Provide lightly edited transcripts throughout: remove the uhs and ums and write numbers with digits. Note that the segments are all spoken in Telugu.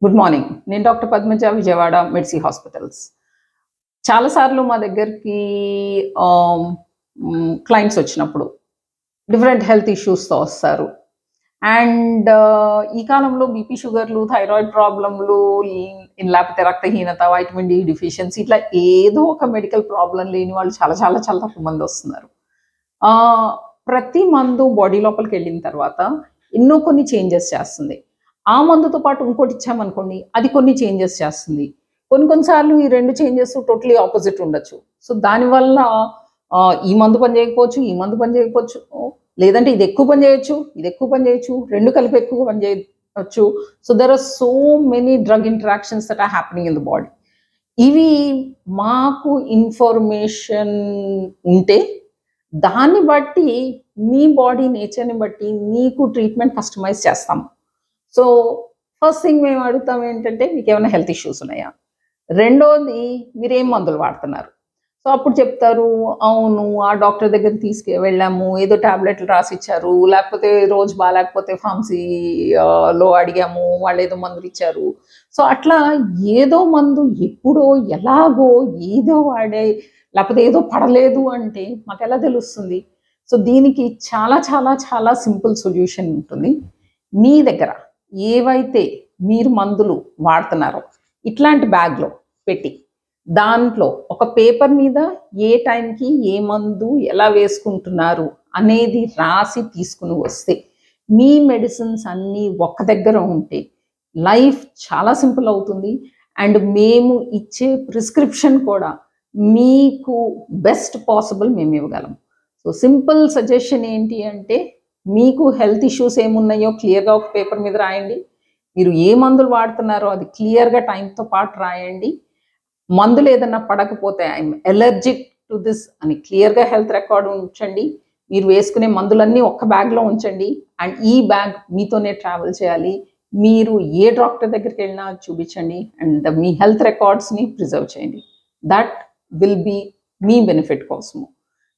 Good morning. నేను డాక్టర్ పద్మజ, విజయవాడ మెడ్సీ హాస్పిటల్స్. చాలా సార్లు మా దగ్గరికి క్లయింట్స్ వచ్చినప్పుడు డిఫరెంట్ హెల్త్ ఇష్యూస్‌తో వస్తారు. అండ్ ఈ కాలంలో బీపీ, షుగర్‌లు, థైరాయిడ్ ప్రాబ్లమ్‌లు, లేకపోతే రక్తహీనత, వైటమిన్ డి డెఫిషియన్సీ ఇట్లా ఏదో ఒక మెడికల్ ప్రాబ్లమ్ లేని వాళ్ళు చాలా చాలా చాలా తక్కువ మంది వస్తున్నారు. ప్రతి మందు బాడీ లోపలికెళ్ళిన తర్వాత ఎన్నో కొన్ని చేంజెస్ చేస్తుంది. ఆ మందుతో పాటు ఇంకోటి ఇచ్చామనుకోండి, అది కొన్ని చేంజెస్ చేస్తుంది. కొన్ని సార్లు ఈ 2 చేంజెస్ టోటలీ ఆపోజిట్ ఉండొచ్చు. సో, దానివల్ల ఈ మందు పని చేయకపోవచ్చు, ఈ మందు పని చేయకపోవచ్చు. లేదంటే ఇది ఎక్కువ పని చేయొచ్చు, ఇది ఎక్కువ పని చేయొచ్చు, 2 కలిపి ఎక్కువ పని చేయొచ్చు. So, there are so many drug interactions that are happening in the body. ఇవి మాకు ఇన్ఫర్మేషన్ ఉంటే దాన్ని బట్టి మీ బాడీ నేచర్‌ని బట్టి మీకు ట్రీట్మెంట్ కస్టమైజ్ చేస్తాం. సో, ఫస్ట్ థింగ్ మేము అడుగుతాం ఏంటంటే, మీకేమైనా హెల్త్ ఇష్యూస్ ఉన్నాయా? రెండోది మీరేం మందులు వాడుతున్నారు? సో, అప్పుడు చెప్తారు, అవును ఆ డాక్టర్ దగ్గరికి వెళ్ళాము, ఏదో టాబ్లెట్లు రాసిచ్చారు, లేకపోతే రోజు బాలేకపోతే ఫార్మసీ లో అడిగాము, వాళ్ళేదో మందులిచ్చారు. సో, అట్లా ఏదో మందు ఎప్పుడో, ఎలాగో, ఏదో వాడే, లేకపోతే ఏదో పడలేదు అంటే మాకెలా తెలుస్తుంది? సో, దీనికి చాలా చాలా చాలా సింపుల్ సొల్యూషన్ ఉంటుంది. మీ దగ్గర ఏవైతే మీరు మందులు వాడుతున్నారో ఇట్లాంటి బ్యాగ్‌లో పెట్టి, దాంట్లో ఒక పేపర్ మీద ఏ టైంకి ఏ మందు ఎలా వేసుకుంటున్నారు అనేది రాసి తీసుకుని వస్తే, మీ మెడిసిన్స్ అన్నీ ఒక్క దగ్గర ఉంటే లైఫ్ చాలా సింపుల్ అవుతుంది. అండ్ మేము ఇచ్చే ప్రిస్క్రిప్షన్ కూడా మీకు బెస్ట్ పాసిబుల్ మేము ఇవ్వగలం. సో, సింపుల్ సజెషన్ ఏంటి అంటే, మీకు హెల్త్ ఇష్యూస్ ఏమున్నాయో క్లియర్‌గా ఒక పేపర్ మీద రాయండి. మీరు ఏ మందులు వాడుతున్నారో అది క్లియర్‌గా టైంతో పాటు రాయండి. మందులు ఏదన్నా పడకపోతే ఐఎమ్ అలర్జిక్ టు దిస్ అని క్లియర్‌గా హెల్త్ రికార్డ్ ఉంచండి. మీరు వేసుకునే మందులన్నీ ఒక్క బ్యాగ్‌లో ఉంచండి. అండ్ ఈ బ్యాగ్ మీతోనే ట్రావెల్ చేయాలి. మీరు ఏ డాక్టర్ దగ్గరికెళ్ళినా చూపించండి. అండ్ మీ హెల్త్ రికార్డ్స్‌ని ప్రిజర్వ్ చేయండి. దట్ విల్ బీ మీ బెనిఫిట్ కోసము.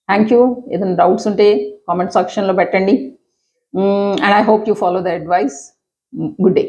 Thank you. ఏదైనా డౌట్స్ ఉంటే కామెంట్ సెక్షన్‌లో పెట్టండి. And I hope you follow the advice. Good day.